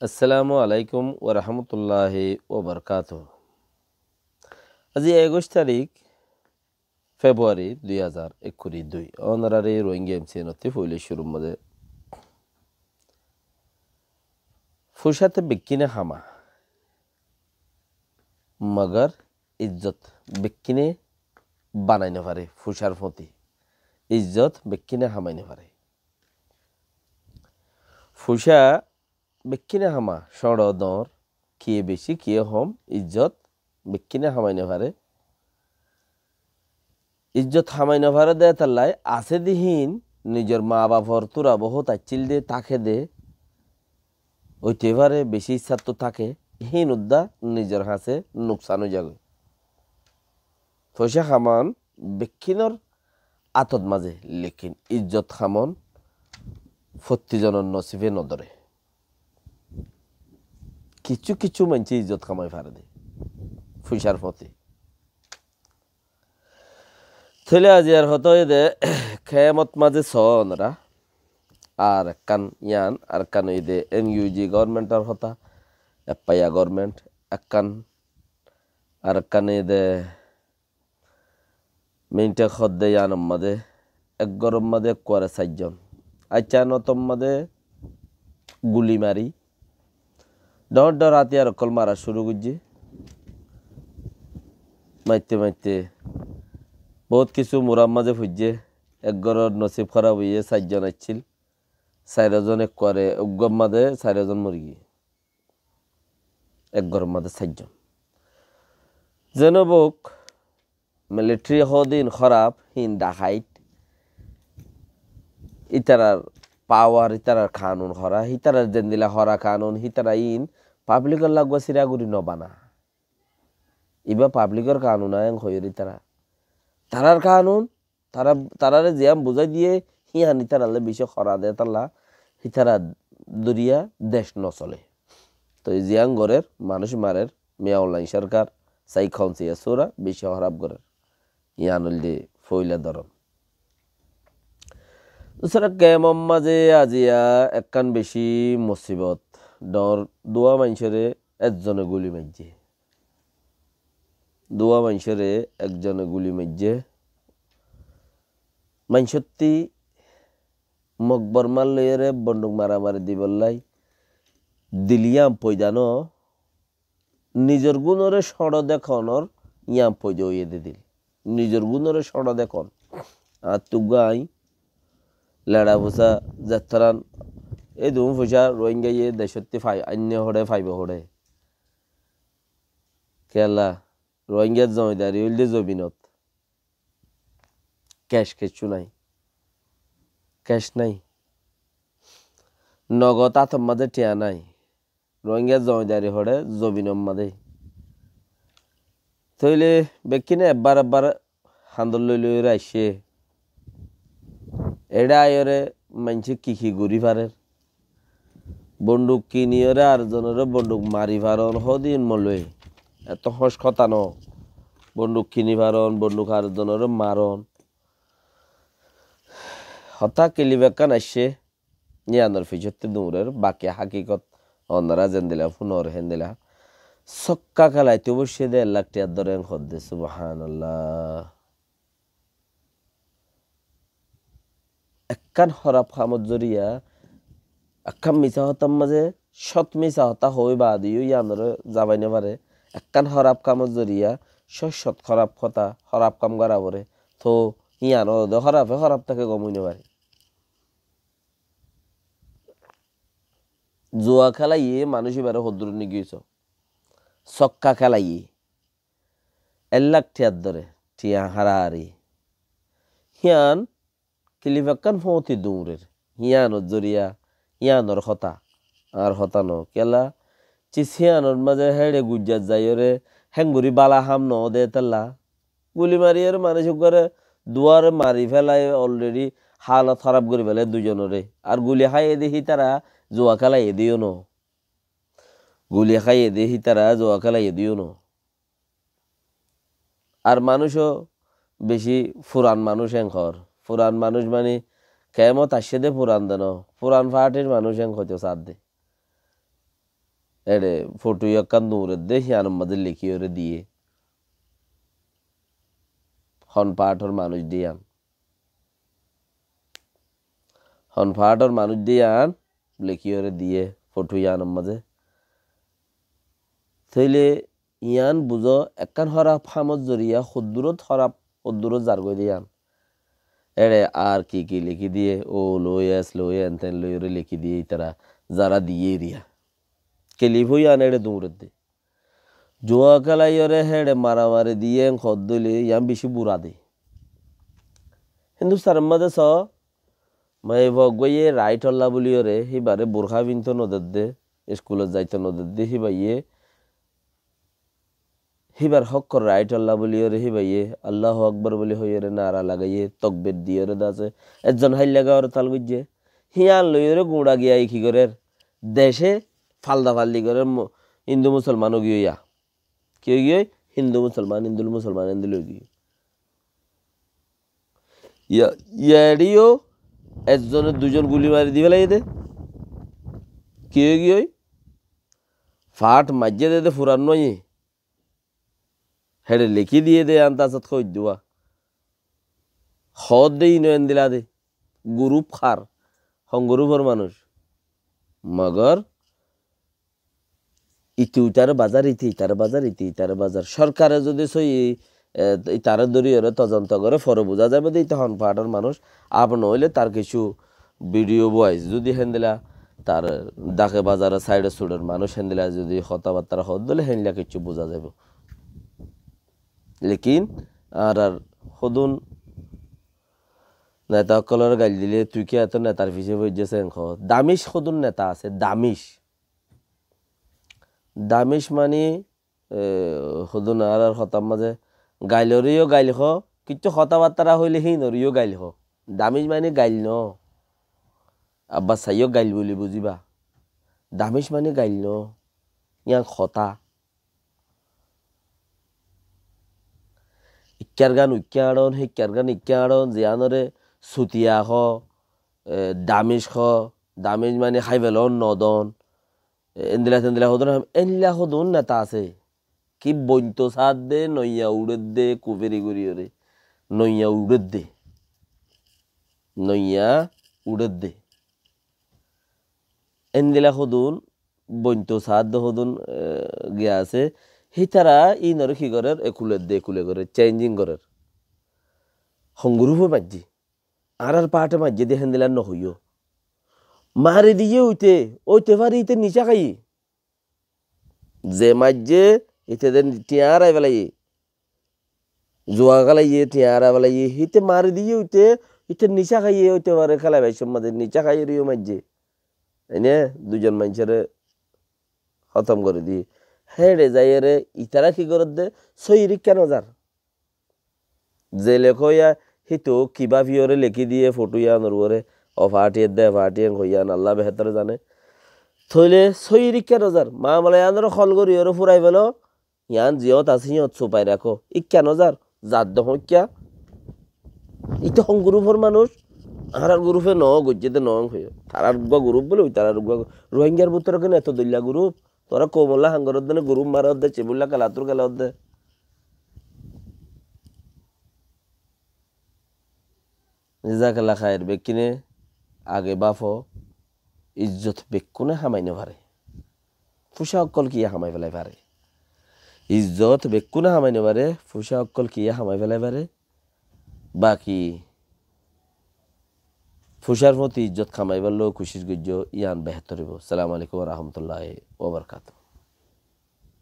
আসসালামু আলাইকুম ওয়া রাহমাতুল্লাহি ওয়া বারাকাতুহু। আজি 21 তারিখ ফেব্রুয়ারি 2022 অনারারি রোহিঙ্গা এমসি নতি ফইলে শুরু মধ্যে ফুসাতে বিকিনে হামা মগর ইজ্জত বিকিনে বানাইতে পারে ফুসার প্রতি ইজ্জত বিকিনে হামাইতে পারে ফুসা বিকিনে হামা সড় দর কিয়ে বেশি কিয়ে হম ইজ্জত বিকিনে হামাইতে পারে ইজ্জত হামাই নভারে দে তাল্লাই আছে দিহীন নিজের মা বাপর তোরা বহুত আচ্ছিল দে তাকে দে ওইতে পারে বেশি ইচ্ছা তো থাকে হীন উদ্দা নিজের হাসে নুকসান হয়ে যাবে পয়সা খামান বেক্ষিনর আতত মাঝে লেকিন ইজ্জত খামন ফত্তিজনের নসিবে নদরে কিছু কিছু মানছে ইজ্জত খামাই পারে দে পয়সার প্রতি থলে আজি আর হতো দে খেমত মাঝে সনরা আর কান ইয়ান আর কান দে এনইউজি গভর্নমেন্টের হতা এপাইয়া গভর্নমেন্ট একখান আর কান দে মিনটে খদ্দে ইয়ানম মাদে এক গরম মাদে করে 4 জন আচ্ছা নতম মাদে গুলি মারি ডর ডর রাতে আর কল মারা শুরু করছে মাইতে মাইতে বহুত কিছু মুরাম মাঝে ফুজছে এক গরর নসিব খারাপ হইয়ে 4 জন আসছিল 4 জন এক করে উগম মাদে 4 জন মরি গিয়ে এক গরম মাদে 4 জন জেনবক মিলিটারি হদিন খারাপ হিন ডাকাইত ইতারার পাওয়ার ইতারার কানুন হরা হিতারার জেন্দিলা হরা কানুন হিতারা ইন পাবলিকের লাগবা সিরাগুড়ি নবানা ইবা পাবলিকের কানুন আয়ং হইরি তারার কানুন তারারে জিয়াম বুঝাই দিয়ে হিয়ান ইতারালে বেশি খরা দেয় তাল্লা হিতারা দরিয়া দেশ নচলে তো জিয়াং গড়ের মানুষ মারের মিয়া অনলাইন সরকার সাই খাউন্সিয়া সোরা বেশি হরাপ গড়ের ইয়ানুল দিয়ে ফইলা ধরন দুসরা কেমম মাঝে আজিয়া একখান বেশি মুসিবত ডর দোয়া মানুষরে একজনে গুলি মারছে দোয়া মানুষরে একজনে গুলি মারছে মানুষত্তি মকবর মাল লইরে বন্দুক মারামারি দিবল্লাই দিলিয়াম পয়দানো নিজের গুণরে সড় দেখনর ইয়াম পয়দা হইয়ে দিল নিজের গুণরে সড় দেখন আর তুগাই লেড়া ভুসা যাত্রান এই দুম ফুসা রোহিঙ্গা ইয়ে দেশত্তি অন্য হড়ে ফাইব হড়ে কেলা রোহিঙ্গার জমিদারি হইলে জমিনত ক্যাশ কিছু নাই ক্যাশ নাই নগদ আতম মাঝে টিয়া নাই রোহিঙ্গার জমিদারি হড়ে জমিনম মাঝে তইলে বেকিনে একবার হান্দল লই আইসে এডা আয়রে মানছে কি ঘুরি পারের বন্দুক কিনিয়রে আর জনের বন্দুক মারি পারন হদিন মলই এত হস কথা ন বন্দুক কিনি পারন বন্দুক আর জনের মারন হতা কিলিবেকান আসছে নিয়ানোর ফিসতে দূরের বাকি হাকিকত অন্যরা যেন দিলা ফুনর হেন দিলা সক্কা খেলাইতে বসে 1.5 লাখ টাকার দরে খদ্দে সুবহানাল্লাহ একখান হরাপ খামত জরিয়া একখান মিছা হতাম মাঝে সৎ মিছা হতা হই বা দিও ইয়ানোর যাবাইনে পারে একখান হরাপ কামত জরিয়া সৎ খরাপ কথা হরাপ কাম করা পরে তো ইয়ানো হরাপ তাকে গমইনে পারে জুয়া খেলাইয়ে মানুষ এবারে হদ্র নি গিয়েছ সক্কা খেলাইয়ে 1 লাখ টাকার দরে টিয়া হারাহারি হিয়ান কিলিবাক্কান ফতি দূরের হিয়ানোর জরিয়া হিয়ানোর হতা আর হতানো কেলা চিসিয়ানোর মাঝে হেড়ে গুজ্জার যাইরে হেঙ্গুরি বালা হাম ন দে তাল্লা গুলি মারিয়ে মানুষ করে দুয়ারে মারি ফেলায় অলরেডি হালত খারাপ করে ফেলে দুজনরে আর গুলি খাইয়ে দেখি তারা জোয়া খেলাইয়ে দিও ন গুলি খাইয়ে দেখি তারা জোয়া খেলাইয়ে দিও ন আর মানুষও বেশি ফুরান মানুষ এঙ্কর ফুরান মানুষ মানে কেমত আসছে দে পুরান দেন পুরান পার্টির মানুষ হয়তো সাথ দে এড়ে ফটো ইয়াকান দূরে দে হিয়ান মধ্যে লিখি ওরে দিয়ে হন পাঠর মানুষ দিয়ান হন পাঠর মানুষ দিয়ান লিখি ওরে দিয়ে ফটো ইয়ান মধ্যে তাইলে ইয়ান বুঝো একান হরা ফামত জরিয়া খুদ্দুরত হরা খুদ্দুরত জারগই দিয়ান এড়ে আর কি লিখি দিয়ে ও লোয়েস লোয়ে এনতেন লোয়ে লিখি দিয়ে তারা যারা দিয়ে রিয়া কেলিভ ইয়ান এড়ে দৌড়ে দে জোয়া খেলাইরে হেড়ে মারামারি দিয়ে খদ্দলি ইয়ান বেশি বুড়া দে হিন্দুস্তানের মধ্যে স মাই ভগয়ে রাইট হল্লা বলিওরে হিবারে বোরখা বিনতো নদর দে স্কুলত যাইতো নদর দে হিবাইয়ে হিবার হক রাইট আল্লাহ বলিওরে হিবাইয়ে আল্লাহ আকবর বলি হইরে নারা লাগাইয়ে তকবির দিওরে দাসে একজন হাই লাগাওর তাল বুঝে হিয়ান লইরে গুঁড়া গিয়া কি করে দেশে ফালদা ফালদি করে হিন্দু মুসলমান গিয়া কি গিয়ে হিন্দু মুসলমান হিন্দু গিয়ে ইয়াডিও একজনের দুজন গুলি মারি দিবে লাই দে কি গিয়ে ফাট মাজ্জে দে ফুরান নয় হেড়ে লিখি দিয়ে দে আন্তাজত খোঁজ দেওয়া হদ দেই নয়ন দিলা দে গ্রুপ খার গ্রুপের মানুষ মগর ইতার বাজার ইতার বাজার সরকারে যদি সই ইতার দরিয়ে তদন্ত করে ফর বোঝা যাবে যে তখন পাহাড়ের মানুষ আপন হইলে তার কিছু ভিডিও বয়স যদি হেন্দিলা তার ডাকে বাজারের সাইডে সুডের মানুষ হেন্দিলা যদি কথাবার্তা হদ দিলে হেনলা কিছু বোঝা যাবে লেকিন আর সদুন নেতা সকলের গাল দিলে তুই কি এত নেতার পিছিয়ে বইছে দামিশ সদুন নেতা আছে দামিশ মানে সদুন আর হতার মাঝে গাইলরিও গাইল খ কিছু কথাবার্তা হইলে সেই নরিও গাইল খ দামিশ মানে গাইল ন আব্বা চাইও গাইল বলি বুঝিবা দামিশ মানে গাইল ন ইয়াং খতা ইক্যার গান উইক্যাড়ন শিক্ষার গান ইক্যাড়ন জিয়ানরে চুতিয়া খ দামিজ মানে খাই পেলন নদন এন্দিলা সদন এনলা সদন নেতা আছে কি বইন্ত সাদ দে নইয়া উড়ে দে কুবেরি গুড়িয়রে নইয়া উড়ে দে এন্দিলা সদন বইন্ত সাদ সদন গিয়া আছে সেই তারা ই নরে কি করে একুলে করে চেঞ্জিং করে সংগ্রুপে মাঝি আর পাহাটে মাঝে দিয়ে হেন্দিলা নহইও মারি দিয়ে ওইতে পারি ইতে নিচা খাই যে মাঝে ইতে টিয়ার আই বেলাই জোয়া গালাইয়ে টিয়ার আই বেলাই হিতে মারি দিয়ে ইতে নিচা খাইয়ে ওইতে পারে খেলা ভাই মাঝে নিচা খাইয়ে রিও মাঝে এনে দুজন মানুষের খতম করে দিয়ে হেড়ে যাইরে ইতারা কি করে দে সৈরিক কেন যার যে লেখয়া হিতো কিবা ভিওরে লেখি দিয়ে ফটো ইয়ান ওরে অফাটিয়ে দে ফাটিয়ে হইয়ান আল্লাহ বেহতরে জানে থইলে সৈরিক কেন যার মা বলে ইয়ানোর খল করি ওরে ফুরাই পেল ইয়ান জিয়ত আছে সিয়ত চুপাই রাখো ই কেন যার যার দহ কিয়া ইতো গ্রুপের মানুষ আর গ্রুপে গজ্জেতে হইও তারার গ্রুপ বলে ওই তারার রোহিঙ্গার ভিতরে কেন এত দল্লা গ্রুপ তোরা কোমলা হাঙ্গর দে গ্রুপ মারা দে চেবুল্লা খেলাতুর খেলা দে নিজা খেলা খায়ের বেকিনে আগে বাফ ইজ্জত বেকুনে হামাইনে পারে ফুসা অকল কিয়া হামাই ফেলাই পারে ইজ্জত বেকুনে হামাইনে পারে ফুসা অকল কিয়া হামাই ফেলাই পারে বাকি ফুসার মতো ইজ্জত খামাই পারলেও খুশির গজ্য ইয়ান বেহতর হইব। আসসালামু আলাইকুম ওয়া রাহমাতুল্লাহি ওয়া বারাকাতুহু।